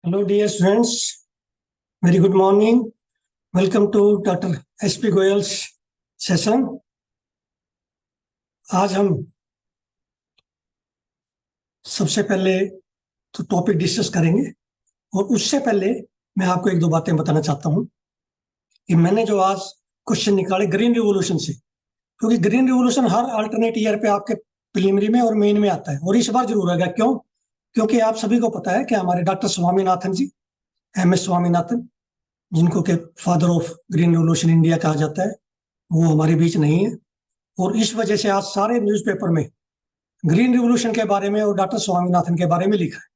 Hello, dear students. Very good morning. Welcome to Dr. S.P. Goyal's session. आज हम सबसे पहले तो टॉपिक डिस्कस करेंगे और उससे पहले मैं आपको एक दो बातें बताना चाहता हूँ कि मैंने जो आज क्वेश्चन निकाले ग्रीन रिवोल्यूशन से, क्योंकि ग्रीन रिवोल्यूशन हर अल्टरनेट ईयर पे आपके प्रीलिमिनरी में और मेन में आता है और इस बार जरूर आएगा। क्यों? क्योंकि आप सभी को पता है कि हमारे डॉक्टर स्वामीनाथन जी, MS स्वामीनाथन, जिनको के father of green revolution India कहा जाता है, वो हमारे बीच नहीं है। और इस वजह से आज सारे न्यूज़पेपर में ग्रीन रिवोल्यूशन के बारे में और डॉक्टर स्वामीनाथन के बारे में लिखा है।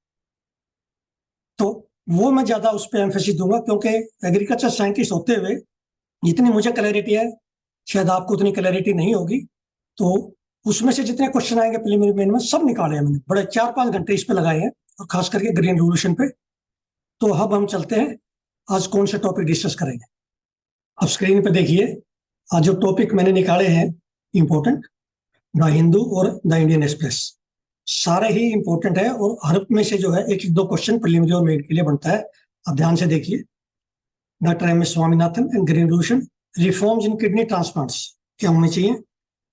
तो वो मैं ज्यादा उस पर एम्फेसिस दूंगा, क्योंकि एग्रीकल्चर साइंटिस्ट होते हुए जितनी मुझे क्लैरिटी है शायद आपको उतनी क्लैरिटी नहीं होगी। तो उसमें से जितने क्वेश्चन आएंगे प्रीलिमिनरी में सब निकाले हैं मैंने, बड़े 4-5 घंटे इस पे लगाए हैं, और खास करके ग्रीन रिवोल्यूशन पे। तो अब हम चलते हैं, आज कौन से टॉपिक डिस्कस करेंगे। अब स्क्रीन पे देखिए, आज जो टॉपिक मैंने निकाले हैं इंपॉर्टेंट, द हिंदू और द इंडियन एक्सप्रेस, सारे ही इंपॉर्टेंट है और हर में से जो है एक एक दो क्वेश्चन प्रीलिमिनरी और मेन के लिए बनता है। अब ध्यान से देखिए, doctor MS Swaminathan and green revolution, reforms in kidney transplants क्या होने चाहिए,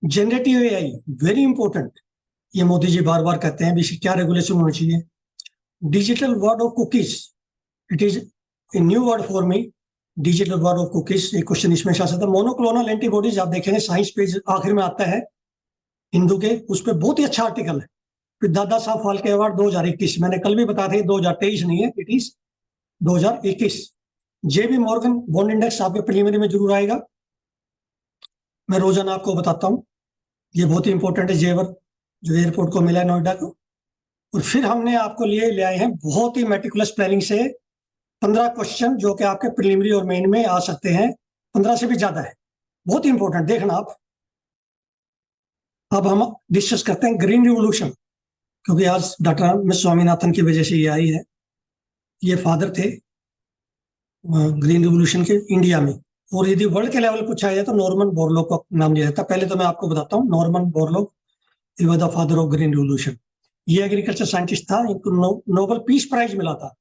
जनरेटिव AI वेरी इंपॉर्टेंट, ये मोदी जी बार बार कहते हैं, इसकी क्या रेगुलेशन होनी चाहिए, digital word of cookies, it is a new word for me, digital word of cookies, एक क्वेश्चन इसमें से आ सकता है। मोनोक्लोनल एंटीबॉडीज आप देखेंगे साइंस पेज आखिर में आता है हिंदू के, उस पर बहुत ही अच्छा आर्टिकल है। फिर दादा साहब फाल्के अवार्ड 2021, मैंने कल भी बताया था 2023 नहीं है, it is 2021। JB Morgan bond index आपके प्रीलिमिनरी में जरूर आएगा, मैं रोजाना आपको बताता हूँ, ये बहुत ही इंपॉर्टेंट है, जेवर जो एयरपोर्ट को मिला है नोएडा को। और फिर हमने आपको लिए ले आए हैं बहुत ही मेटिकुलस प्लानिंग से 15 क्वेश्चन जो कि आपके प्रीलिमिनरी और मेन में आ सकते हैं, 15 से भी ज्यादा है, बहुत ही इंपॉर्टेंट, देखना आप। अब हम डिस्कस करते हैं ग्रीन रिवोल्यूशन, क्योंकि आज डॉक्टर MS स्वामीनाथन की वजह से ये आई है। ये फादर थे ग्रीन रिवोल्यूशन के इंडिया में, और यदि वर्ल्ड के लेवल पूछा जाए तो नॉर्मन बोरलॉग का नाम लिया जाता है। पहले तो मैं आपको बताता हूँ, Norman Borlaug he was the father of green revolution. ये एग्रीकल्चर साइंटिस्ट था, इनको नोबेल पीस प्राइज मिला था।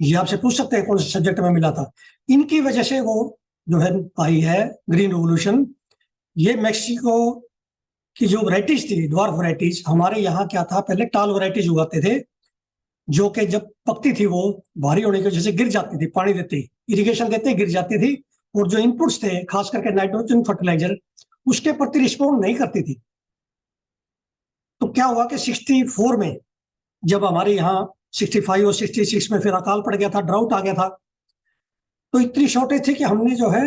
ये आपसे पूछ सकते हैं कौन से सब्जेक्ट में मिला था। इनकी वजह से वो जो है आई है ग्रीन रिवोल्यूशन। ये मैक्सिको की जो वैरायटीज थी, ड्वार्फ वैरायटीज, हमारे यहाँ क्या था, पहले टाल वैरायटीज उगाते थे, जो कि जब पकती थी वो भारी होने की वजह से गिर जाती थी, पानी देते ही, इरिगेशन देते ही गिर जाती थी, और जो इनपुट्स थे खास करके नाइट्रोजन फर्टिलाइजर, उसके प्रति रिस्पॉन्ड नहीं करती थी। तो क्या हुआ कि 64 में जब हमारे यहाँ 65 और 66 में फिर अकाल पड़ गया था, ड्राउट आ गया था, तो इतनी शॉर्टेज थी कि हमने जो है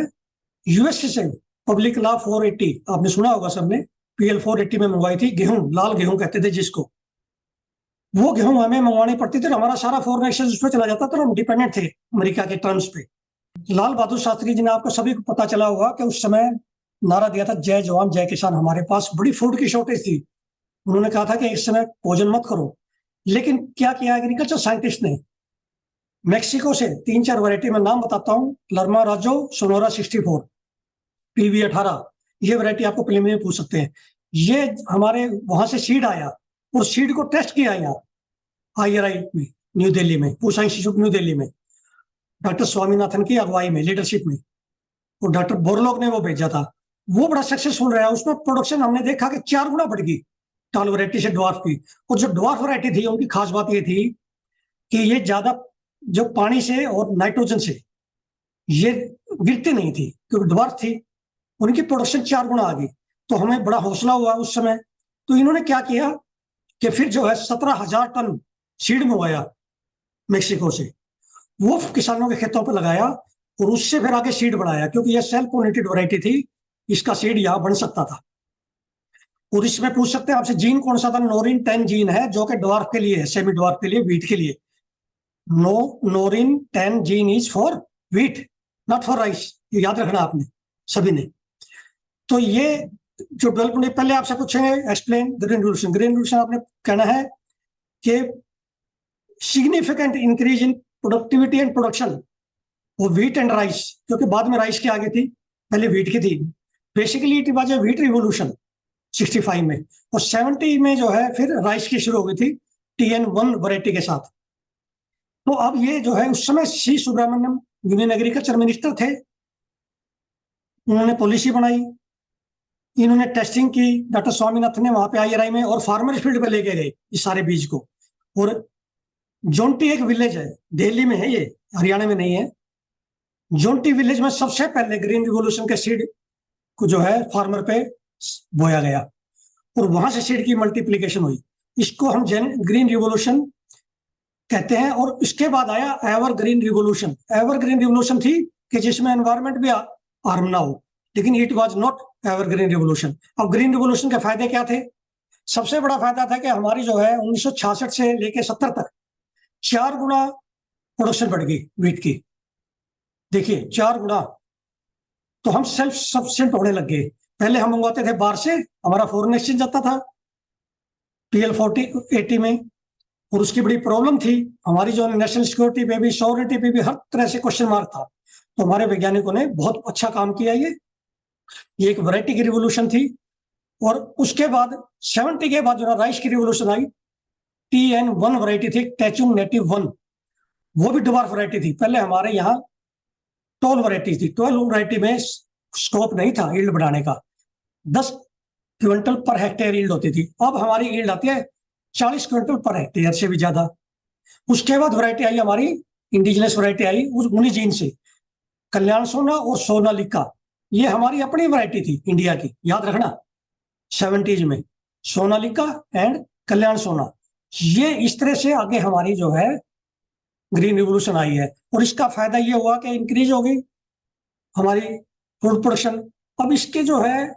US से पब्लिक लॉ 480, आपने सुना होगा सबने, PL 480 में मंगवाई थी, गेहूं, लाल गेहूं कहते थे जिसको, वो गेहूं हमें मंगवानी पड़ती थी, हमारा सारा फॉरेन एक्सचेंज उसमें चला जाता था, तो हम डिपेंडेंट थे अमेरिका के टर्म्स पे। लाल बहादुर शास्त्री जी ने, आपको सभी को पता चला होगा कि उस समय नारा दिया था, जय जवान जय किसान। हमारे पास बड़ी फूड की शॉर्टेज थी, उन्होंने कहा था कि इस समय भोजन मत करो। लेकिन क्या किया एग्रीकल्चर साइंटिस्ट ने, मैक्सिको से 3-4 वैरायटी में नाम बताता हूँ, लर्मा राजो, सोनोरा 64, PV 18, ये वैरायटी आपको प्रीलिमिनरी में पूछ सकते हैं। ये हमारे वहां से सीड आया, और सीड को टेस्ट किया यहाँ IRI में, न्यू दिल्ली में, पूसा इंस्टीट्यूट न्यू दिल्ली में, डॉक्टर स्वामीनाथन की अगुवाई में, लीडरशिप में, और डॉक्टर बोरलॉग ने वो भेजा था। वो बड़ा सक्सेसफुल रहा, उसमें प्रोडक्शन हमने देखा कि 4 गुना बढ़ गई टाल वैरायटी से ड्वार्फ की। और जो ड्वार्फ वैरायटी थी उनकी खास बात ये थी कि ये ज्यादा जो पानी से और नाइट्रोजन से ये गिरती नहीं थी, क्योंकि ड्वार्फ थी, उनकी प्रोडक्शन 4 गुना आ गई। तो हमें बड़ा हौसला हुआ उस समय। तो इन्होंने क्या किया कि फिर जो है 17,000 टन सीड मंगवाया मेक्सिको से, वो किसानों के खेतों पर लगाया, और उससे फिर आगे सीड बढ़ाया, क्योंकि यह सेल्फ पोलिनेटेड वैरायटी थी, इसका सीड यहाँ बन सकता था। और इसमें पूछ सकते हैं आपसे जीन कौन सा था, नोरिन 10 जीन है, जो कि ड्वार्फ के लिए है, सेमी ड्वार्फ के लिए, व्हीट के लिए। नोरिन 10 gene is for wheat, not for rice, ये याद रखना आपने सभी ने। तो ये जो डेवलपमेंट, पहले आपसे पूछेंगे explain green revolution. Green revolution आपने कहना है कि significant increase in productivity and production वो व्हीट एंड राइस, क्योंकि बाद में राइस की आगे थी, पहले व्हीट की थी। Basically it was a wheat revolution 65 में, और 70 में जो है फिर राइस की शुरू हो गई थी TN1 वैरायटी के साथ। तो अब ये जो है उस समय सी सुब्रमण्यम यूनियन एग्रीकल्चर मिनिस्टर थे, उन्होंने पॉलिसी बनाई, इन्होंने टेस्टिंग की, डॉक्टर स्वामीनाथन ने वहां पे IRI में, और फार्मर फील्ड पे लेके गए इस सारे बीज को। और जोंटी एक विलेज है, दिल्ली में है ये, हरियाणा में नहीं है। जोंटी विलेज में सबसे पहले ग्रीन रिवोल्यूशन के सीड को जो है फार्मर पे बोया गया, और वहां से सीड की मल्टीप्लीकेशन हुई। इसको हम ग्रीन रिवोल्यूशन कहते हैं। और इसके बाद आया ever green revolution. Ever green revolution थी कि जिसमें एनवायरमेंट भी हार्म ना हो, लेकिन it was not ever green revolution. अब ग्रीन रिवोल्यूशन के फायदे क्या थे? सबसे बड़ा फायदा था कि हमारी जो है 1966 से लेके 70 तक 4 गुना प्रोडक्शन बढ़ गई वीट की। देखिए 4 गुना। तो हम सेल्फ सफिशिएंट होने लग गए। पहले हम मंगवाते थे बाहर से, हमारा फॉरेन एक्सचेंज जाता था PL40-80 में, और उसकी बड़ी प्रॉब्लम थी। हमारी जो नेशनल सिक्योरिटी पे भी, सॉवरेनिटी पे भी हर तरह से क्वेश्चन मार्क था। तो हमारे वैज्ञानिकों ने बहुत अच्छा काम किया। ये एक वैरायटी की रिवोल्यूशन थी। और उसके बाद 70 के बाद जो राइस की रिवोल्यूशन आई, TN1 वैरायटी थी, टैचुंग नेटिव 1। वो भी डवार्फ वैरायटी थी। पहले हमारे यहाँ 12 वैरायटी थी। 12 वैरायटी में स्कोप नहीं था यील्ड बढ़ाने का। 10 क्विंटल पर हेक्टेयर यील्ड होती थी। अब हमारी यील्ड आती है 40 क्विंटल पर हेक्टेयर से भी ज्यादा। उसके बाद वैरायटी आई हमारी, इंडिजिनस वैरायटी आई उन्हीं जीन से, कल्याण सोना और सोनालिका। ये हमारी अपनी वैरायटी थी इंडिया की, याद रखना। 70s में सोनालिका एंड कल्याण सोना, ये इस तरह से आगे हमारी जो है ग्रीन रिवोल्यूशन आई है। और इसका फायदा ये हुआ कि इंक्रीज हो गई हमारी फूड प्रोडक्शन। अब इसके जो है,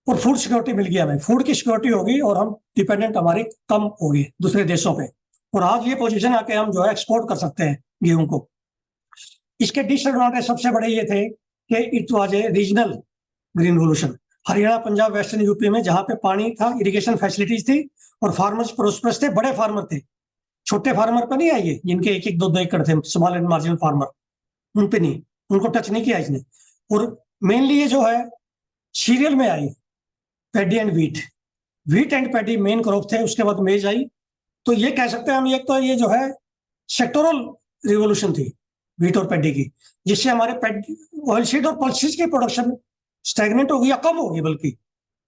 और फूड सिक्योरिटी मिल गया हमें, फूड की सिक्योरिटी होगी, और हम डिपेंडेंट हमारी कम होगी दूसरे देशों पे। और आज ये पोजीशन आके हम जो है एक्सपोर्ट कर सकते हैं गेहूं को। इसके डिसएडवांटेज सबसे बड़े ये थे कि it was a regional green revolution. Haryana, Punjab, western UP में जहां पे पानी था, इरिगेशन फैसिलिटीज थी, और फार्मर्स प्रोस्परस थे, बड़े फार्मर थे। छोटे फार्मर पर नहीं आइए जिनके 1-1, 2-2 एकड़ थे, स्मॉल एंड मार्जिनल फार्मर, उन पे नहीं, उनको टच नहीं किया इसने। और मेनली ये जो है सीरियल में आई, paddy and wheat. Wheat and paddy main crop थे। उसके बाद मेज आई। तो ये कह सकते हैं हम, एक तो ये जो है सेक्टोरल रिवोल्यूशन थी व्हीट और पैडी की, जिससे हमारे ऑयल सीड और पल्सेस की प्रोडक्शन स्टैग्नेंट होगी या कम होगी बल्कि।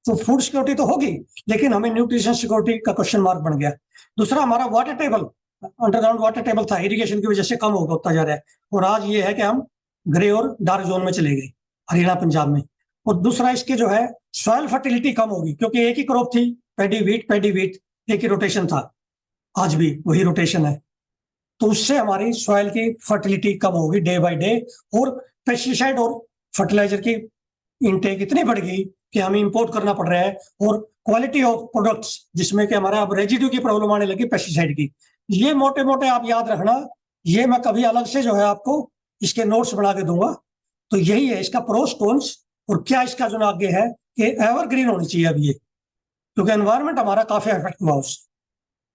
तो फूड सिक्योरिटी तो होगी, लेकिन हमें न्यूट्रिशन सिक्योरिटी का क्वेश्चन मार्क बन गया। दूसरा, हमारा water table, underground water table था, इरिगेशन की वजह से कम होता जा रहा है। और आज ये है कि हम ग्रे और डार्क जोन में चले गए हरियाणा, पंजाब में। और दूसरा, इसके जो है सॉइल फर्टिलिटी कम होगी, क्योंकि एक ही क्रॉप थी, पैडी व्हीट, एक ही रोटेशन था। आज भी वही रोटेशन है। तो उससे हमारी सॉइल की फर्टिलिटी कम होगी डे बाय डे। और पेस्टिसाइड और फर्टिलाइजर की इनटेक इतनी बढ़ गई कि हमें इंपोर्ट करना पड़ रहा है। और क्वालिटी ऑफ प्रोडक्ट्स, जिसमें कि हमारा अब रेजिड्यू की प्रॉब्लम आने लगी पेस्टिसाइड की। ये मोटे मोटे आप याद रखना। ये मैं कभी अलग से जो है आपको इसके नोट्स बना के दूंगा। तो यही है इसका प्रोस कॉन्स, और क्या इसका जो आगे है कि एवरग्रीन होनी चाहिए अब ये, क्योंकि एनवायरमेंट हमारा काफी अफेक्ट हुआ उस,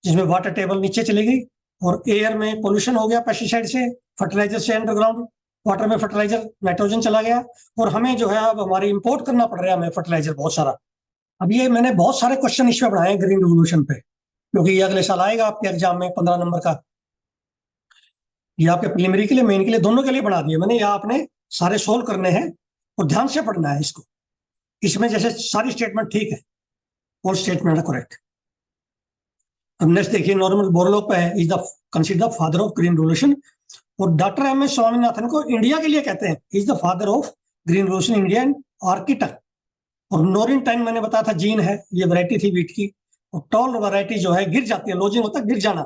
जिसमें वाटर टेबल नीचे चली गई, और एयर में पोल्यूशन हो गया पेस्टिसाइड से, फर्टिलाइजर से, अंडरग्राउंड वाटर में फर्टिलाइजर नाइट्रोजन चला गया। और हमें जो है अब हमारी इंपोर्ट करना पड़ रहा है हमें फर्टिलाइजर बहुत सारा। अब ये मैंने बहुत सारे क्वेश्चन इसमें बनाए हैं ग्रीन रिवोल्यूशन पे, क्योंकि ये अगले साल आएगा आपके एग्जाम में 15 नंबर का। ये आपके प्रीलिमिनरी के लिए, मेन के लिए, दोनों के लिए बना दिए मैंने। ये आपने सारे सोल्व करने हैं और ध्यान से पढ़ना है इसको। इसमें जैसे सारी स्टेटमेंट ठीक है, और स्टेटमेंट है करेक्ट। अब नेक्स्ट देखिए, नॉर्मन बोरलॉग पे है, is the consider father of green revolution. और डॉक्टर MS स्वामीनाथन को इंडिया के लिए कहते हैं is the father of green revolution, Indian architect. और नोरिन मैंने बताया था जीन है, ये वैरायटी थी वीट की। और टॉल वैरायटी जो है गिर जाती है, लोजिंग होता है गिर जाना,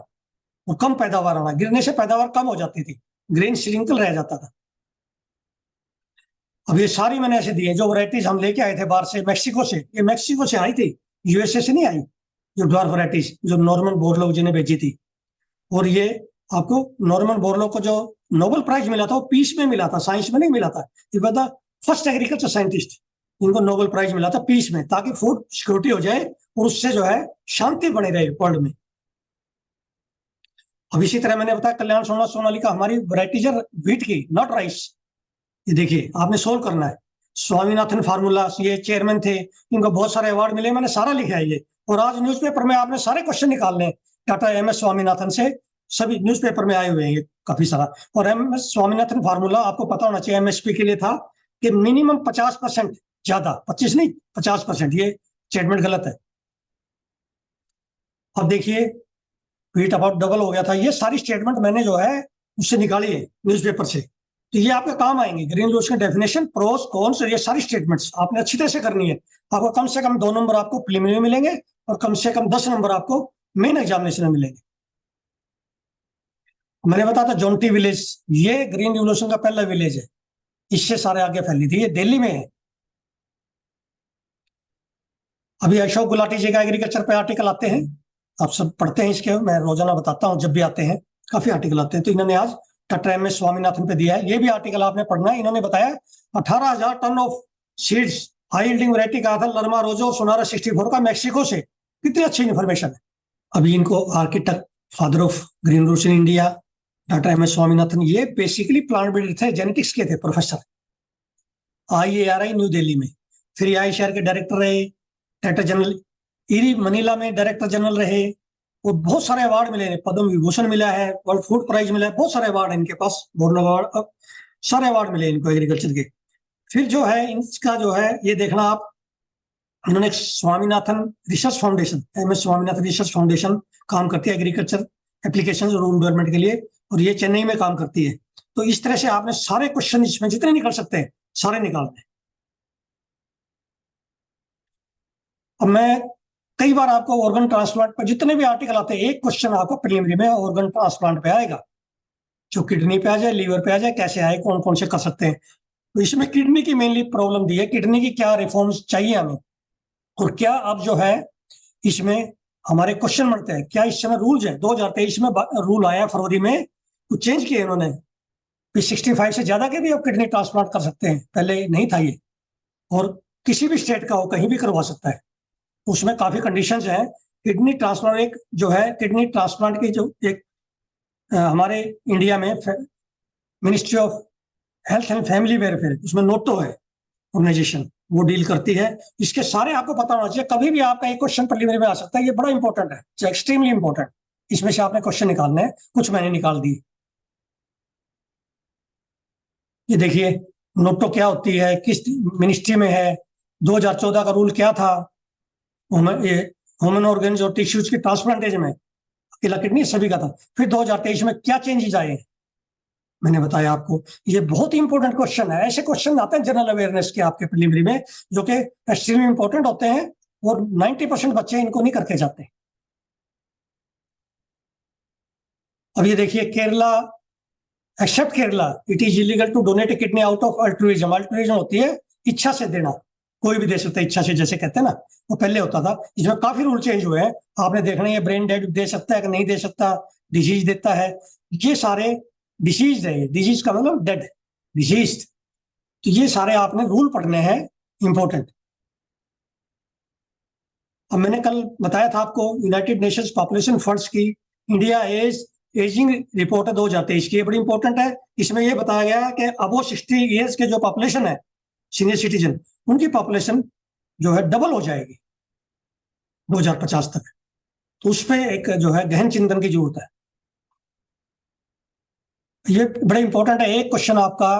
और कम पैदावार आना, गिरने से पैदावार कम हो जाती थी, ग्रेन श्रिंकल रह जाता था। अब ये सारी मैंने ऐसे दी है, जो वैरायटीज हम लेके आए थे बाहर से, मैक्सिको से। ये मैक्सिको से आई थी, USA से नहीं आई, जो ड्वार्फ वैरायटीज जो नॉर्मन बोरलॉग जी ने भेजी थी। और ये आपको नॉर्मन बोरलॉग को जो नोबेल प्राइज मिला था वो पीस में मिला था, साइंस में नहीं मिला था। ये was the first agriculture scientist, इनको नोबेल प्राइज मिला था पीस में, ताकि फूड सिक्योरिटी हो जाए और उससे जो है शांति बनी रहे वर्ल्ड में। अब इसी तरह मैंने बताया कल्याण सोना सोनालिका हमारी वैरायटीज है वीट की, नॉट राइस। ये देखिए आपने सोल्व करना है। स्वामीनाथन फार्मूला, ये चेयरमैन थे, इनको बहुत सारे अवार्ड मिले, मैंने सारा लिखा है ये। और आज न्यूज़पेपर में आपने सारे क्वेश्चन निकालने डॉक्टर MS स्वामीनाथन से, सभी न्यूज़पेपर में आए हुए हैं ये काफी सारा। और एम एस स्वामीनाथन फार्मूला आपको पता होना चाहिए, एमएसपी के लिए था कि मिनिमम 50%, ज्यादा 25 नहीं 50%, ये स्टेटमेंट गलत है। अब देखिए हीट अबाउट डबल हो गया था, ये सारी स्टेटमेंट मैंने जो है उससे निकाली है न्यूज़पेपर से, तो ये आपके काम आएंगे। Green revolution definition, pros cons, ये सारी स्टेटमेंट्स आपने अच्छी तरह से करनी है। आपको कम से कम 2 नंबर आपको प्रीलिमिनरी में मिलेंगे और कम से कम 10 नंबर आपको मेन एग्जामिनेशन में मिलेंगे। मैंने बताया था जोंटी विलेज, ये ग्रीन रिवॉल्यूशन का पहला विलेज है, इससे सारे आगे फैली थी, ये दिल्ली में है। अभी अशोक गुलाटी जी का एग्रीकल्चर पे आर्टिकल आते हैं, आप सब पढ़ते हैं इसके, मैं रोजाना बताता हूँ जब भी आते हैं, काफी आर्टिकल आते हैं। तो इन्होंने आज डॉक्टर एम एस स्वामीनाथन पे दिया है, ये भी आर्टिकल आपने पढ़ना है। इन्होंने बताया 18,000 ton of seeds high yielding variety का था लरमा रोजो सोनारा 64 का मैक्सिको से, कितनी अच्छी इन्फॉर्मेशन है। अभी इनको architect, father of green revolution India, doctor M S Swaminathan, ये बेसिकली प्लांट ब्रीडर थे, जेनेटिक्स के थे प्रोफेसर, IARI न्यू दिल्ली में। फिर ICAR के डायरेक्टर रहे, डायरेक्टर जनरल इरी मनीला में डायरेक्टर जनरल रहे, और बहुत सारे अवार्ड मिले, पद्म विभूषण मिला है, वर्ल्ड फूड प्राइज मिला है, बहुत सारे अवार्ड इनके पास, बोर्न अवार्ड, सारे अवार्ड मिले इनको एग्रीकल्चर के। फिर जो है इनका जो है ये देखना आप, इन्होंने Swaminathan research foundation, M S Swaminathan research foundation काम करती है एग्रीकल्चर एप्लीकेशन और रूरल डेवलपमेंट के लिए, और ये चेन्नई में काम करती है। तो इस तरह से आपने सारे क्वेश्चन इसमें जितने निकल सकते हैं सारे निकालने। अब मैं कई बार आपको ऑर्गन ट्रांसप्लांट पर जितने भी आर्टिकल आते हैं, एक क्वेश्चन आपको प्रीलिमिनरी में ऑर्गन ट्रांसप्लांट पे आएगा, जो किडनी पे आ जाए, लीवर पे आ जाए, कैसे आए, कौन कौन से कर सकते हैं। तो इसमें किडनी की मेनली प्रॉब्लम दी है, किडनी की क्या रिफॉर्म्स चाहिए हमें, और क्या अब जो है इसमें हमारे क्वेश्चन बनते हैं, क्या इस समय रूल्स है। 2023 में रूल आया फरवरी में, कुछ चेंज किए इन्होंने, 65 से ज्यादा के भी अब किडनी ट्रांसप्लांट कर सकते हैं, पहले नहीं था ये, और किसी भी स्टेट का हो कहीं भी करवा सकता है। उसमें काफी कंडीशंस हैं। किडनी ट्रांसप्लांट एक जो है, किडनी ट्रांसप्लांट की जो एक हमारे इंडिया में ministry of health and family welfare, उसमें नोटो है ऑर्गेनाइजेशन, वो डील करती है। इसके सारे आपको पता होना चाहिए, कभी भी आपका एक क्वेश्चन प्रीलिमिनरी में आ सकता है, ये बड़ा इंपॉर्टेंट है, एक्सट्रीमली इंपॉर्टेंट। इसमें से आपने क्वेश्चन निकालने हैं, कुछ मैंने निकाल दिए। ये देखिए नोटो क्या होती है, किस मिनिस्ट्री में है, 2014 का रूल क्या था, ह्यूमन ऑर्गेन्स और टिश्यूज के ट्रांसप्लांटेशन में, अकेला किडनी सभी का था। फिर 2023 में क्या चेंजेस आए हैं, मैंने बताया आपको। ये बहुत ही इंपॉर्टेंट क्वेश्चन है, ऐसे क्वेश्चन आते हैं जनरल अवेयरनेस के आपके प्रीलिमिनरी में, जो कि एक्सट्रीमली इंपॉर्टेंट होते हैं, और 90% बच्चे इनको नहीं करके जाते। अब ये देखिए Kerala, except Kerala, it is illegal to donate a kidney out of altruism. Altruism होती है इच्छा से देना, कोई भी दे सकता है इच्छा से, जैसे कहते हैं ना, वो पहले होता था। इसमें काफी रूल चेंज हुए हैं, आपने देखना है, ब्रेन डेड दे सकता है कि नहीं दे सकता, डिजीज देता है, ये सारे डिसीज है, डिजीज का मतलब डेड, डिजीज। तो ये सारे आपने रूल पढ़ने हैं, इंपॉर्टेंट। अब मैंने कल बताया था आपको यूनाइटेड नेशंस पॉपुलेशन फंड्स की इंडिया एज एजिंग रिपोर्ट है 2023 की, ये बड़ी इंपॉर्टेंट है। इसमें यह बताया गया है कि अबो 60 ईयर्स के जो पॉपुलेशन है, सीनियर सिटीजन, उनकी पॉपुलेशन जो है डबल हो जाएगी 2050 तक। तो उस पर एक जो है गहन चिंतन की जरूरत है, ये बड़ा इंपॉर्टेंट है। एक क्वेश्चन आपका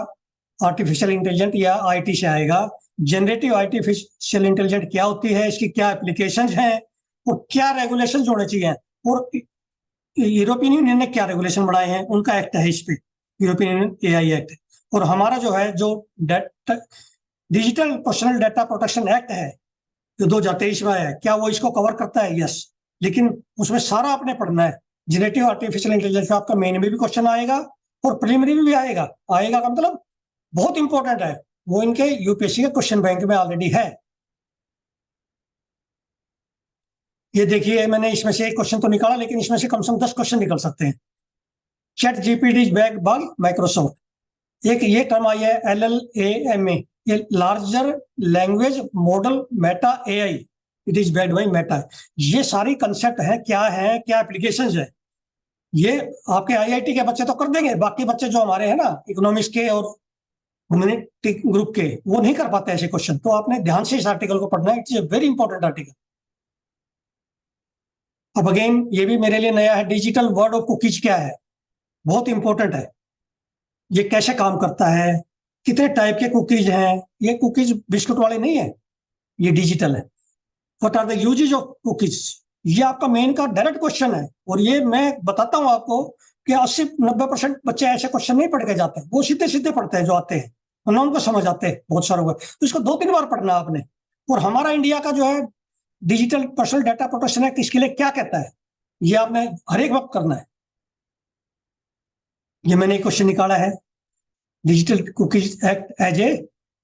आर्टिफिशियल इंटेलिजेंट या आईटी से आएगा, जनरेटिव आर्टिफिशियल इंटेलिजेंट क्या होती है, इसकी क्या एप्लीकेशंस हैं, और क्या रेगुलेशंस होने चाहिए, और यूरोपियन यूनियन ने क्या रेगुलेशन बनाए हैं, उनका एक्ट है इस पे, यूरोपियन यूनियन AI एक्ट। और हमारा जो है जो digital personal data protection act है जो 2023 में आया है, क्या वो इसको कवर करता है? यस, लेकिन उसमें सारा आपने पढ़ना है। जेनेटिव आर्टिफिशियल इंटेलिजेंस का आपका मेन में भी क्वेश्चन आएगा और प्रीलिमिनरी में भी आएगा। आएगा का मतलब बहुत इंपॉर्टेंट है, वो इनके यूपीएससी के क्वेश्चन बैंक में ऑलरेडी है। ये देखिए मैंने इसमें से एक क्वेश्चन तो निकाला, लेकिन इसमें से कम से कम 10 क्वेश्चन निकल सकते हैं। Chat GPT is backed by Microsoft. एक ये टर्म आई है LLAMA, ये larger language model Meta AI, it is backed by Meta. ये सारी कंसेप्ट है, क्या है, क्या एप्लीकेशंस है, ये आपके IIT के बच्चे तो कर देंगे, बाकी बच्चे जो हमारे हैं ना इकोनॉमिक्स के और ह्यूमैनिटी ग्रुप के, वो नहीं कर पाते ऐसे क्वेश्चन। तो आपने ध्यान से इस आर्टिकल को पढ़ना है, it's a very important article. अब अगेन ये भी मेरे लिए नया है, डिजिटल वर्ल्ड ऑफ कुकीज क्या है, बहुत इंपॉर्टेंट है। ये कैसे काम करता है, कितने टाइप के कुकीज हैं, ये कुकीज बिस्कुट वाले नहीं है, ये डिजिटल है। What are the usages of cookies, ये आपका मेन का डायरेक्ट क्वेश्चन है। और ये मैं बताता हूं आपको कि 80-90% बच्चे ऐसे क्वेश्चन नहीं पढ़ के जाते, वो सीधे सीधे पढ़ते हैं जो आते हैं, उन्हें उनको समझ आते हैं बहुत सारे हुए, तो इसको 2-3 बार पढ़ना है आपने। और हमारा इंडिया का जो है digital personal data protection act इसके लिए क्या कहता है, ये आपने हर एक वक्त करना है। ये मैंने एक क्वेश्चन निकाला है, digital cookies act as a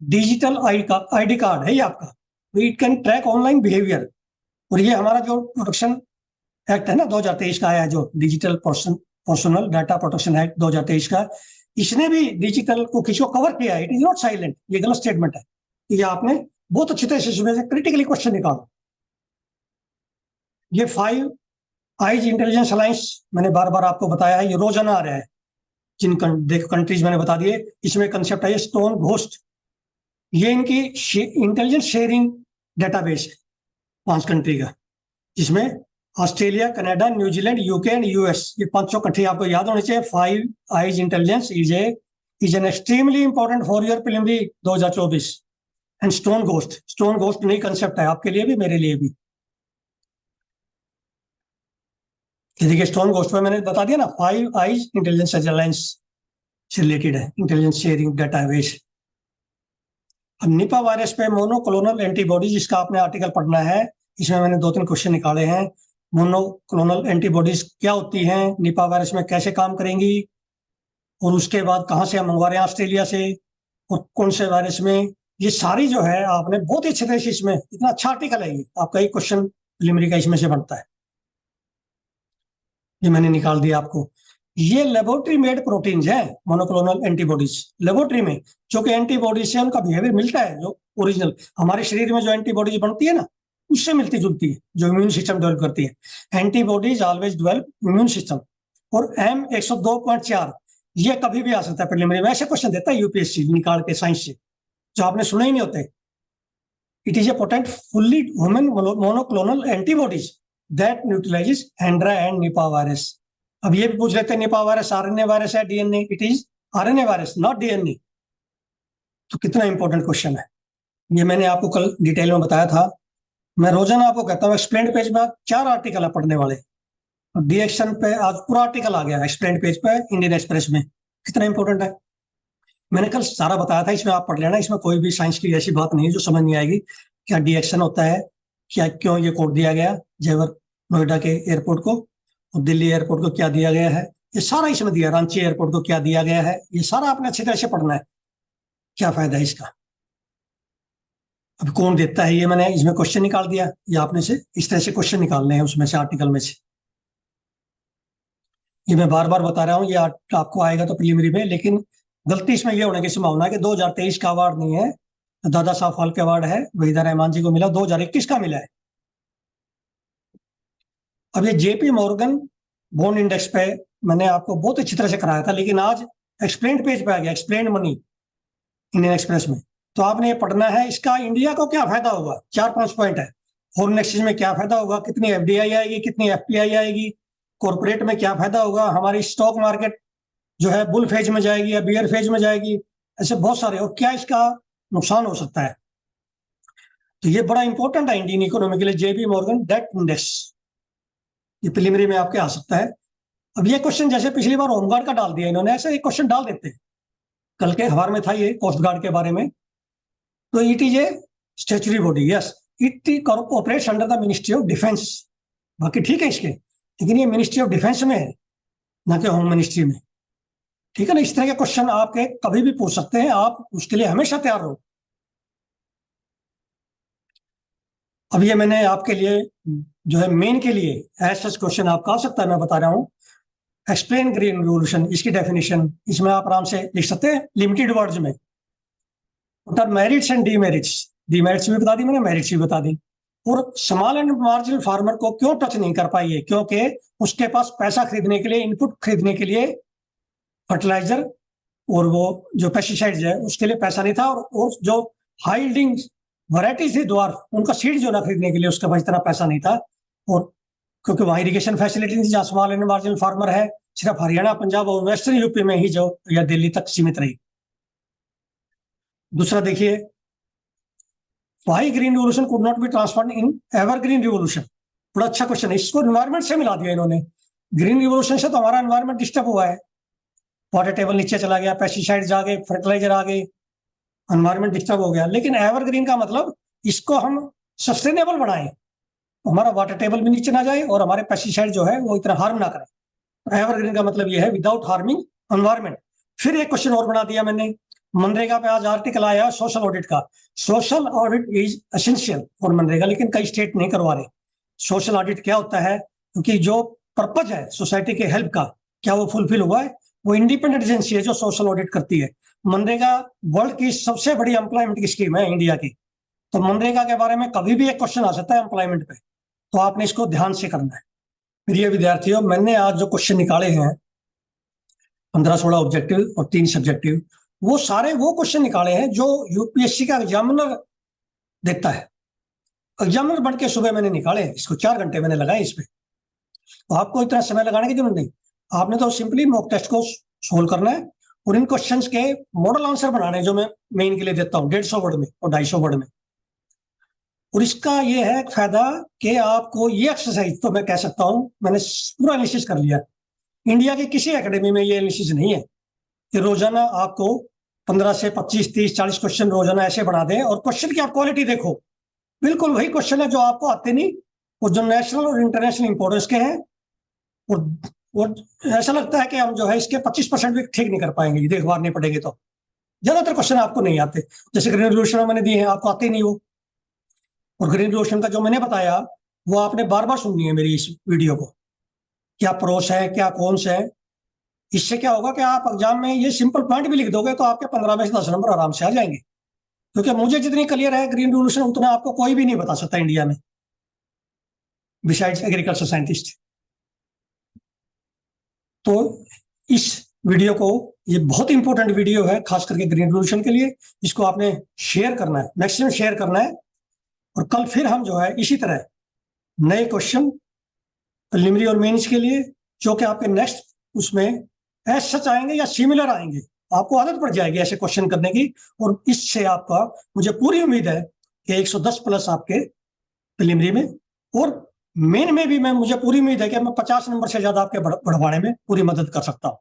digital ID card है ये आपका, it can track online behaviour. और ये हमारा जो प्रोटेक्शन एक्ट है ना 2023 का आया है, जो digital personal data protection act 2023 का, इसने भी डिजिटल कुकीज को कवर किया है। इट इज नॉट साइलेंट, ये गलत स्टेटमेंट है। ये आपने बहुत अच्छी तरह से इसमें से क्रिटिकली क्वेश्चन निकालो। ये 5 आईज इंटेलिजेंस अलायंस मैंने बार बार आपको बताया है, ये रोजाना आ रहा है, जिन कंट्रीज मैंने बता दिए। इसमें कंसेप्ट है स्टोन घोस्ट, ये इनकी इंटेलिजेंस शेयरिंग डेटाबेस है 5 कंट्री का, जिसमें Australia, Canada, New Zealand, UK and US, ये 500 कंट्री आपको याद होने चाहिए। 5 eyes intelligence is an extremely important for your preliminary 2024। And stone ghost नई कंसेप्ट है आपके लिए भी, मेरे लिए भी। देखिए स्टोन घोस्ट में मैंने बता दिया ना, 5 आईज इंटेलिजेंस अलायंस से रिलेटेड है, इंटेलिजेंस शेयरिंग डेटाबेस। अब निपा वायरस पे मोनोक्लोनल एंटीबॉडीज, जिसका आपने आर्टिकल पढ़ना है, इसमें मैंने 2-3 क्वेश्चन निकाले हैं। मोनोक्लोनल एंटीबॉडीज क्या होती हैं, निपा वायरस में कैसे काम करेंगी, और उसके बाद कहाँ से हम मंगवा रहे हैं ऑस्ट्रेलिया से, और कौन से वायरस में, ये सारी जो है आपने बहुत ही अच्छे तरह से, इसमें इतना अच्छा आर्टिकल है, ये आपका एक क्वेश्चन प्रीलिमिनरी का इसमें से बनता है। ये मैंने निकाल दिया आपको। ये लेबोरेटरी मेड प्रोटीन्स हैं, मोनोक्लोनल एंटीबॉडीज, लेबोरेटरी में जो कि एंटीबॉडीज से उनका बिहेवियर मिलता है, जो ओरिजिनल हमारे शरीर में जो एंटीबॉडीज बनती है ना, उससे मिलती जुलती है, जो इम्यून सिस्टम डेवलप करती है। Antibodies always develop immune system. और M102.4 ये कभी भी आ सकता है प्रीलिमिनरी में, ऐसे क्वेश्चन देता है यूपीएससी निकाल के साइंस से, जो आपने सुने ही नहीं होते। It is a potent fully human monoclonal antibodies that neutralizes Hendra and Nipah virus. अब ये भी पूछ लेते हैं निपा वायरस आरएनए वायरस है DNA, it is RNA virus not DNA. तो कितना इंपॉर्टेंट क्वेश्चन है, ये मैंने आपको कल डिटेल में बताया था। मैं रोजाना आपको कहता हूँ एक्सप्लेन पेज में 4 आर्टिकल है पढ़ने वाले, डीएक्शन पे आज पूरा आर्टिकल आ गया एक्सप्लेन पेज पे इंडियन एक्सप्रेस में, कितना इंपॉर्टेंट है। मैंने कल सारा बताया था, इसमें आप पढ़ लेना, इसमें कोई भी साइंस की ऐसी बात नहीं है जो समझ नहीं आएगी। क्या डीएक्शन होता है, क्या क्यों ये कोड दिया गया जेवर नोएडा के एयरपोर्ट को, और दिल्ली एयरपोर्ट को क्या दिया गया है, ये सारा इसमें दिया, रांची एयरपोर्ट को क्या दिया गया है, ये सारा आपने अच्छी तरह से पढ़ना है, क्या फायदा है इसका। अब कौन देता है, ये मैंने इसमें क्वेश्चन निकाल दिया, ये आपने से इस तरह से क्वेश्चन निकालने हैं उसमें से, आर्टिकल में से। ये मैं बार बार बता रहा हूँ, ये आपको आएगा तो प्रीलिमिनरी में, लेकिन गलती इसमें ये होने की संभावना है कि 2023 का अवार्ड नहीं है, दादा साहब फाल्के अवार्ड है, वहीदा रहमान जी को मिला, 2021 का मिला है। अब ये जेपी मॉर्गन बॉन्ड इंडेक्स पे मैंने आपको बहुत अच्छी तरह से कराया था, लेकिन आज एक्सप्लेन्ड पेज पे आ गया, एक्सप्लेन्ड मनी इंडियन एक्सप्रेस में। तो आपने ये पढ़ना है, इसका इंडिया को क्या फायदा होगा, 4-5 पॉइंट है। फॉरेन एक्सचेंज में क्या फायदा होगा, कितनी एफडीआई आएगी, कितनी एफपीआई आएगी, कॉर्पोरेट में क्या फायदा होगा, हमारी स्टॉक मार्केट जो है बुल फेज में जाएगी या बियर फेज में जाएगी, ऐसे बहुत सारे, और क्या इसका नुकसान हो सकता है। तो ये बड़ा इंपॉर्टेंट है इंडियन इकोनॉमी के लिए, जेपी मॉर्गन डेट इंडेक्स, ये प्रीलिमिनरी में आपके आ सकता है। अब ये क्वेश्चन जैसे पिछली बार होमगार्ड का डाल दिया इन्होंने, ऐसे एक क्वेश्चन डाल देते हैं, कल के अखबार में था ये कोस्ट गार्ड के बारे में। तो it is A statutory body, yes, it operates under the ministry of defence, बाकी ठीक है इसके, लेकिन ये मिनिस्ट्री ऑफ डिफेंस में है, ना कि होम मिनिस्ट्री में, ठीक है ना। इस तरह के क्वेश्चन आपके कभी भी पूछ सकते हैं, आप उसके लिए हमेशा तैयार रहो। अब ये मैंने आपके लिए जो है मेन के लिए ऐसा क्वेश्चन आपका आ सकता है, मैं बता रहा हूँ। एक्सप्लेन ग्रीन रिवोल्यूशन, इसकी डेफिनेशन इसमें आप आराम से लिख सकते हैं लिमिटेड वर्ड्स में। मेरिट्स एंड डीमेरिट्स, डीमेरिट्स भी बता दी मैंने, मेरिट्स भी बता दी। और स्मॉल एंड मार्जिनल फार्मर को क्यों टच नहीं कर पाई है, क्योंकि उसके पास पैसा खरीदने के लिए, इनपुट खरीदने के लिए, फर्टिलाइजर और वो जो पेस्टिसाइड्स है उसके लिए पैसा नहीं था, और जो हाई यील्डिंग वैरायटी थी द्वार, उनका सीड जो ना खरीदने के लिए उसके पास इतना पैसा नहीं था। और क्योंकि वहाँ इरिगेशन फैसिलिटी जहाँ स्मॉल एंड मार्जिनल फार्मर है सिर्फ हरियाणा, पंजाब और वेस्टर्न यूपी में ही जो या दिल्ली तक सीमित रही। दूसरा देखिए, why green revolution could not be transform in evergreen revolution. बड़ा अच्छा क्वेश्चन है, इसको एनवायरमेंट से मिला दिया इन्होंने। ग्रीन रिवोल्यूशन से तो हमारा एनवायरमेंट डिस्टर्ब हुआ है, वाटर टेबल नीचे चला गया, पेस्टिसाइड्स आ गए, फर्टिलाइजर आ गए, एनवायरमेंट डिस्टर्ब हो गया। लेकिन एवरग्रीन का मतलब इसको हम सस्टेनेबल बनाएं, हमारा वाटर टेबल भी नीचे ना जाए और हमारे पेस्टिसाइड जो है वो इतना हार्म ना करें। एवरग्रीन का मतलब ये है विदाउट हार्मिंग एनवायरमेंट। फिर एक क्वेश्चन और बना दिया मैंने, मनरेगा पे आज आर्टिकल आया सोशल ऑडिट का। Social audit is essential for MNREGA, लेकिन कई स्टेट नहीं करवा रहे। सोशल ऑडिट क्या होता है, क्योंकि जो पर्पज है सोसाइटी के हेल्प का, क्या वो फुलफिल हुआ है? वो इंडिपेंडेंट एजेंसी है जो सोशल ऑडिट करती है। मनरेगा वर्ल्ड की सबसे बड़ी एम्प्लॉयमेंट की स्कीम है इंडिया की, तो मनरेगा के बारे में कभी भी एक क्वेश्चन आ सकता है एम्प्लॉयमेंट पे, तो आपने इसको ध्यान से करना है। प्रिय विद्यार्थियों, मैंने आज जो क्वेश्चन निकाले हैं 15-16 ऑब्जेक्टिव और 3 सब्जेक्टिव, वो सारे वो क्वेश्चन निकाले हैं जो यूपीएससी का एग्जामिनर देखता है। एग्जामिनर बन के सुबह मैंने निकाले, इसको 4 घंटे मैंने लगाए इस पे। तो आपको इतना समय लगाने की जरूरत नहीं, आपने तो सिंपली मॉक टेस्ट को सोल्व करना है और इन क्वेश्चंस के मॉडल आंसर बनाने जो मैं मेन के लिए देता हूँ 150 वर्ड में और 250 वर्ड में। और इसका ये है फायदा कि आपको ये एक्सरसाइज तो मैं कह सकता हूँ मैंने पूरा एनालिसिस कर लिया। इंडिया की किसी एकेडमी में ये एनालिसिस नहीं है कि रोजाना आपको 15 से 25, 30, 40 क्वेश्चन रोजाना ऐसे बना दें और क्वेश्चन की आप क्वालिटी देखो, बिल्कुल वही क्वेश्चन है जो आपको आते नहीं और जो नेशनल और इंटरनेशनल इंपोर्टेंस के हैं। और ऐसा लगता है कि हम जो है इसके 25% भी ठीक नहीं कर पाएंगे ये देखभाल नहीं पड़ेंगे तो। ज्यादातर क्वेश्चन आपको नहीं आते, जैसे ग्रीन रिवोल्यूशन में मैंने दिए हैं आपको आते नहीं वो। और ग्रीन रिवोल्यूशन का जो मैंने बताया वो आपने बार बार सुननी है मेरी इस वीडियो को, क्या प्रोस है क्या कौन है। इससे क्या होगा कि आप एग्जाम में ये सिंपल पॉइंट भी लिख दोगे तो आपके 15 में से 10 नंबर आराम से आ जाएंगे। क्योंकि मुझे जितनी क्लियर है ग्रीन रिवोल्यूशन उतना आपको कोई भी नहीं बता सकता इंडिया में बिसाइड्स एग्रीकल्चर साइंटिस्ट। तो इस वीडियो को, ये बहुत इंपॉर्टेंट वीडियो है खास करके ग्रीन रिवोल्यूशन के लिए, इसको आपने शेयर करना है, मैक्सिमम शेयर करना है। और कल फिर हम जो है इसी तरह नए क्वेश्चन प्रीलिमिनरी और मेंस के लिए जो कि आपके नेक्स्ट उसमें एज सच आएंगे या सिमिलर आएंगे, आपको आदत पड़ जाएगी ऐसे क्वेश्चन करने की। और इससे आपका, मुझे पूरी उम्मीद है कि 110 प्लस आपके प्रीलिमिनरी में और मेन में भी मुझे पूरी उम्मीद है कि मैं 50 नंबर से ज्यादा आपके बढ़वाने में पूरी मदद कर सकता हूँ।